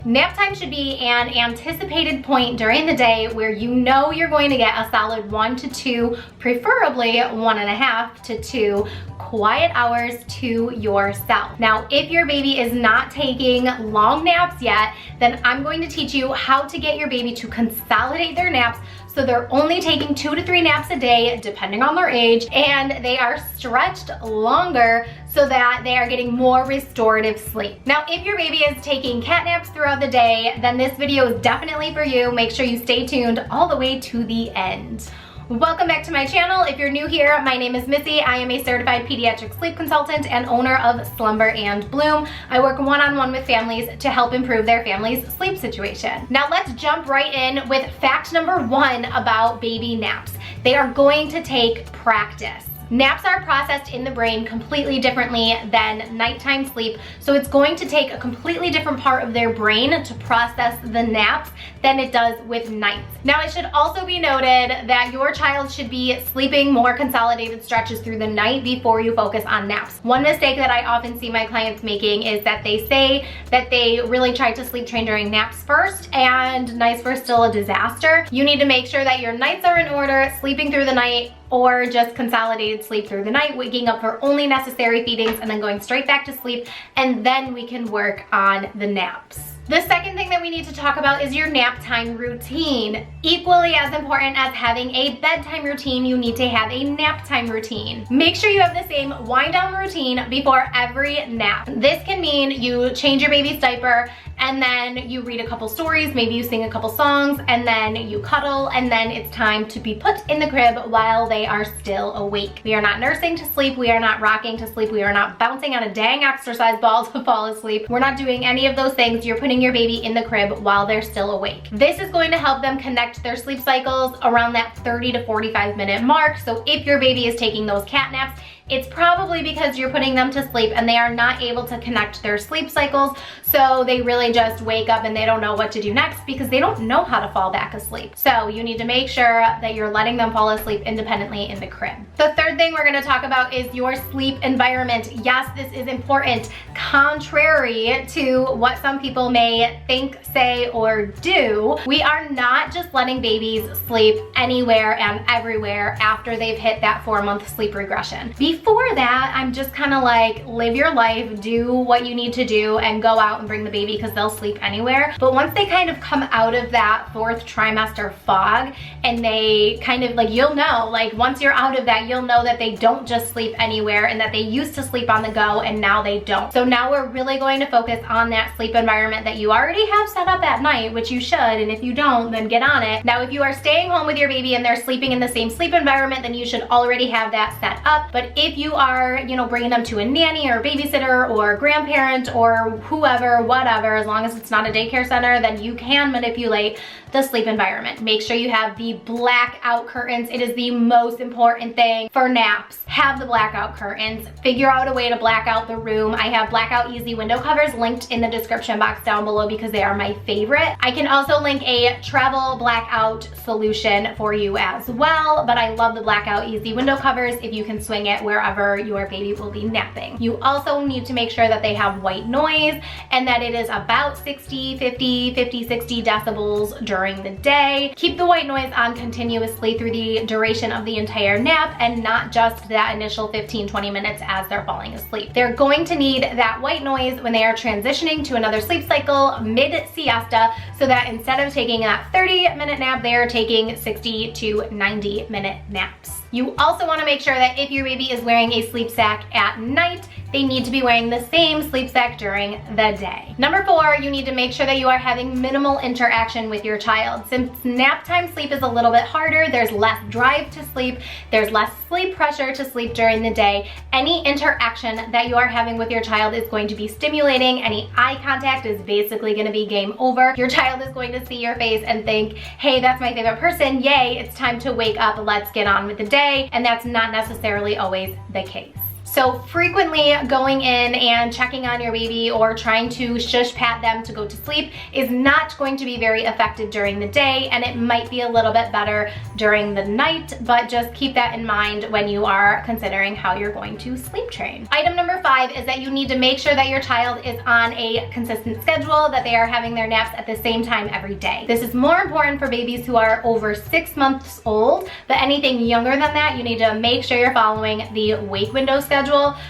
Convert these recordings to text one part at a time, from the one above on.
Nap time should be an anticipated point during the day where you know you're going to get a solid 1 to 2, preferably 1.5 to 2 quiet hours to yourself. Now, if your baby is not taking long naps yet, then I'm going to teach you how to get your baby to consolidate their naps so they're only taking 2 to 3 naps a day, depending on their age, and they are stretched longer so that they are getting more restorative sleep. Now, if your baby is taking cat naps throughout the day, then this video is definitely for you. Make sure you stay tuned all the way to the end. Welcome back to my channel. If you're new here, my name is Missy. I am a certified pediatric sleep consultant and owner of Slumber and Bloom. I work one-on-one with families to help improve their family's sleep situation. Now let's jump right in with fact number 1 about baby naps. They are going to take practice. Naps are processed in the brain completely differently than nighttime sleep, so it's going to take a completely different part of their brain to process the naps than it does with nights. Now, it should also be noted that your child should be sleeping more consolidated stretches through the night before you focus on naps. One mistake that I often see my clients making is that they say that they really try to sleep train during naps first, and nights were still a disaster. You need to make sure that your nights are in order, sleeping through the night, or just consolidated sleep through the night, waking up for only necessary feedings and then going straight back to sleep, and then we can work on the naps. The second thing that we need to talk about is your nap time routine. Equally as important as having a bedtime routine, you need to have a nap time routine. Make sure you have the same wind down routine before every nap. This can mean you change your baby's diaper and then you read a couple stories, maybe you sing a couple songs, and then you cuddle, and then it's time to be put in the crib while they are still awake. We are not nursing to sleep, we are not rocking to sleep, we are not bouncing on a dang exercise ball to fall asleep. We're not doing any of those things. You're putting your baby in the crib while they're still awake. This is going to help them connect their sleep cycles around that 30 to 45 minute mark. So if your baby is taking those cat naps, it's probably because you're putting them to sleep and they are not able to connect their sleep cycles, so they really just wake up and they don't know what to do next because they don't know how to fall back asleep. So you need to make sure that you're letting them fall asleep independently in the crib. The third thing we're gonna talk about is your sleep environment. Yes, this is important. Contrary to what some people may think, say, or do, we are not just letting babies sleep anywhere and everywhere after they've hit that 4-month sleep regression. Before that, I'm just kind of like, live your life, do what you need to do, and go out and bring the baby because they'll sleep anywhere. But once they kind of come out of that 4th trimester fog and they kind of like, you'll know, like once you're out of that, you'll know that they don't just sleep anywhere and that they used to sleep on the go and now they don't. So now we're really going to focus on that sleep environment that you already have set up at night, which you should, and if you don't, then get on it. Now, if you are staying home with your baby and they're sleeping in the same sleep environment, then you should already have that set up. But if you are, you know, bringing them to a nanny or a babysitter or a grandparent or whoever, whatever, as long as it's not a daycare center, then you can manipulate the sleep environment. Make sure you have the blackout curtains. It is the most important thing for naps. Have the blackout curtains. Figure out a way to black out the room. I have blackout easy window covers linked in the description box down below because they are my favorite. I can also link a travel blackout solution for you as well, but I love the blackout easy window covers if you can swing it wherever your baby will be napping. You also need to make sure that they have white noise and that it is about 60 60 decibels during the day. Keep the white noise on continuously through the duration of the entire nap and not just that initial 15-20 minutes as they're falling asleep. They're going to need that white noise when they are transitioning to another sleep cycle mid-siesta, so that instead of taking that 30-minute nap, they are taking 60 to 90-minute naps. You also want to make sure that if your baby is wearing a sleep sack at night, they need to be wearing the same sleep sack during the day. Number 4, you need to make sure that you are having minimal interaction with your child. Since nap time sleep is a little bit harder, there's less drive to sleep, there's less sleep pressure to sleep during the day. Any interaction that you are having with your child is going to be stimulating. Any eye contact is basically going to be game over. Your child is going to see your face and think, hey, that's my favorite person, yay, it's time to wake up, let's get on with the day. And that's not necessarily always the case. So frequently going in and checking on your baby or trying to shush pat them to go to sleep is not going to be very effective during the day, and it might be a little bit better during the night, but just keep that in mind when you are considering how you're going to sleep train. Item number 5 is that you need to make sure that your child is on a consistent schedule, that they are having their naps at the same time every day. This is more important for babies who are over 6 months old, but anything younger than that, you need to make sure you're following the wake window schedule,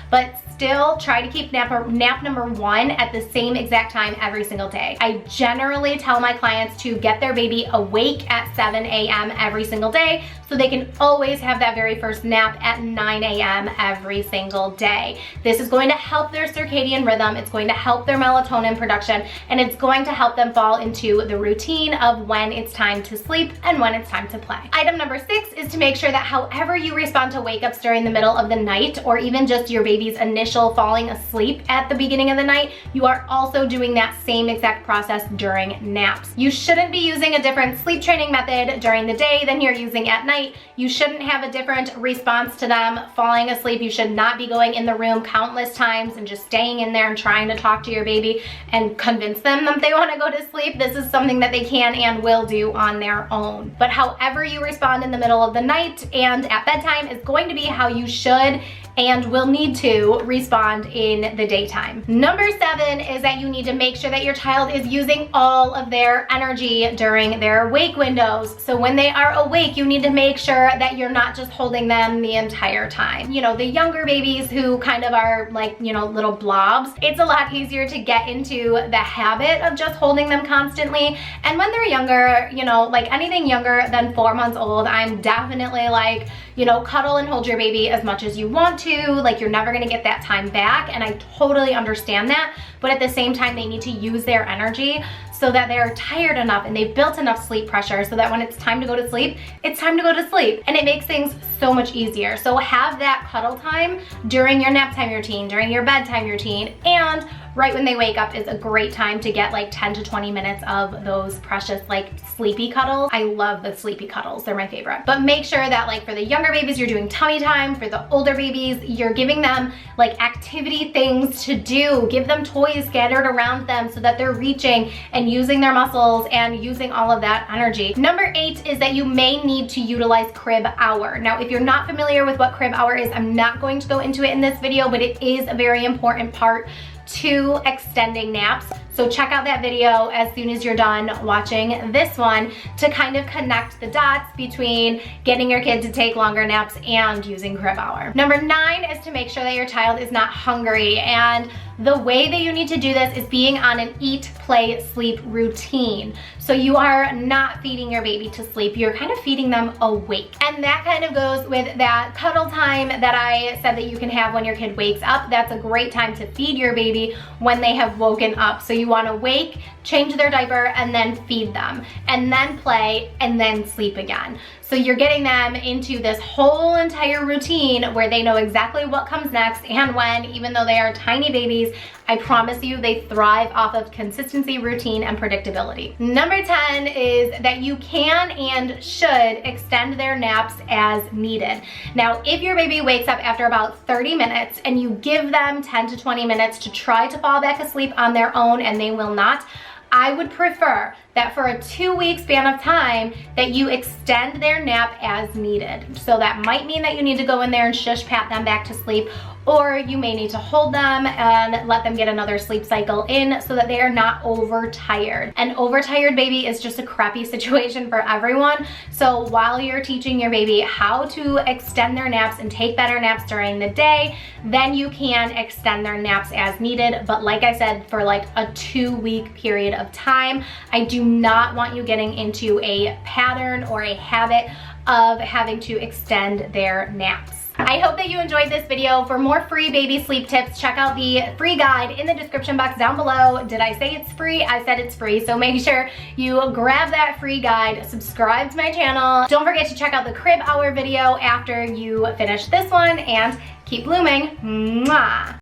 but still try to keep nap number 1 at the same exact time every single day. I generally tell my clients to get their baby awake at 7 a.m. every single day so they can always have that very first nap at 9 a.m. every single day. This is going to help their circadian rhythm, it's going to help their melatonin production, and it's going to help them fall into the routine of when it's time to sleep and when it's time to play. Item number 6 is to make sure that however you respond to wake-ups during the middle of the night, or even just your baby's initial falling asleep at the beginning of the night, you are also doing that same exact process during naps. You shouldn't be using a different sleep training method during the day than you're using at night. You shouldn't have a different response to them falling asleep. You should not be going in the room countless times and just staying in there and trying to talk to your baby and convince them that they want to go to sleep. This is something that they can and will do on their own. But however you respond in the middle of the night and at bedtime is going to be how you should and will need to respond in the daytime. Number 7 is that you need to make sure that your child is using all of their energy during their wake windows. So when they are awake, you need to make sure that you're not just holding them the entire time. You know, the younger babies who kind of are like, you know, little blobs, it's a lot easier to get into the habit of just holding them constantly. And when they're younger, you know, like anything younger than 4 months old, I'm definitely like, you know, cuddle and hold your baby as much as you want to, like you're never gonna get that time back, and I totally understand that, but at the same time they need to use their energy so that they're tired enough and they've built enough sleep pressure so that when it's time to go to sleep, it's time to go to sleep, and it makes things so much easier. So have that cuddle time during your nap time routine, during your bedtime routine, and right when they wake up is a great time to get like 10 to 20 minutes of those precious like sleepy cuddles. I love the sleepy cuddles, they're my favorite. But make sure that like for the younger babies, you're doing tummy time. For the older babies, you're giving them like activity things to do. Give them toys scattered around them so that they're reaching and using their muscles and using all of that energy. Number 8 is that you may need to utilize crib hour. Now, if you're not familiar with what crib hour is, I'm not going to go into it in this video, but it is a very important part to extending naps. So check out that video as soon as you're done watching this one to kind of connect the dots between getting your kid to take longer naps and using crib hour. Number 9 is to make sure that your child is not hungry, and the way that you need to do this is being on an eat, play, sleep routine. So you are not feeding your baby to sleep, you're kind of feeding them awake. And that kind of goes with that cuddle time that I said that you can have when your kid wakes up. That's a great time to feed your baby when they have woken up. So you want to wake, change their diaper, and then feed them, and then play, and then sleep again. So you're getting them into this whole entire routine where they know exactly what comes next and when, even though they are tiny babies. I promise you they thrive off of consistency, routine, and predictability. Number 10 is that you can and should extend their naps as needed. Now, if your baby wakes up after about 30 minutes and you give them 10 to 20 minutes to try to fall back asleep on their own and they will not, I would prefer that for a 2-week span of time that you extend their nap as needed. So that might mean that you need to go in there and shush pat them back to sleep, or you may need to hold them and let them get another sleep cycle in so that they are not overtired. An overtired baby is just a crappy situation for everyone. So while you're teaching your baby how to extend their naps and take better naps during the day, then you can extend their naps as needed. But like I said, for like a 2-week period of time, I do not want you getting into a pattern or a habit of having to extend their naps. I hope that you enjoyed this video. For more free baby sleep tips, check out the free guide in the description box down below. Did I say it's free? I said it's free, so make sure you grab that free guide, subscribe to my channel. Don't forget to check out the crib hour video after you finish this one, and keep blooming. Mwah!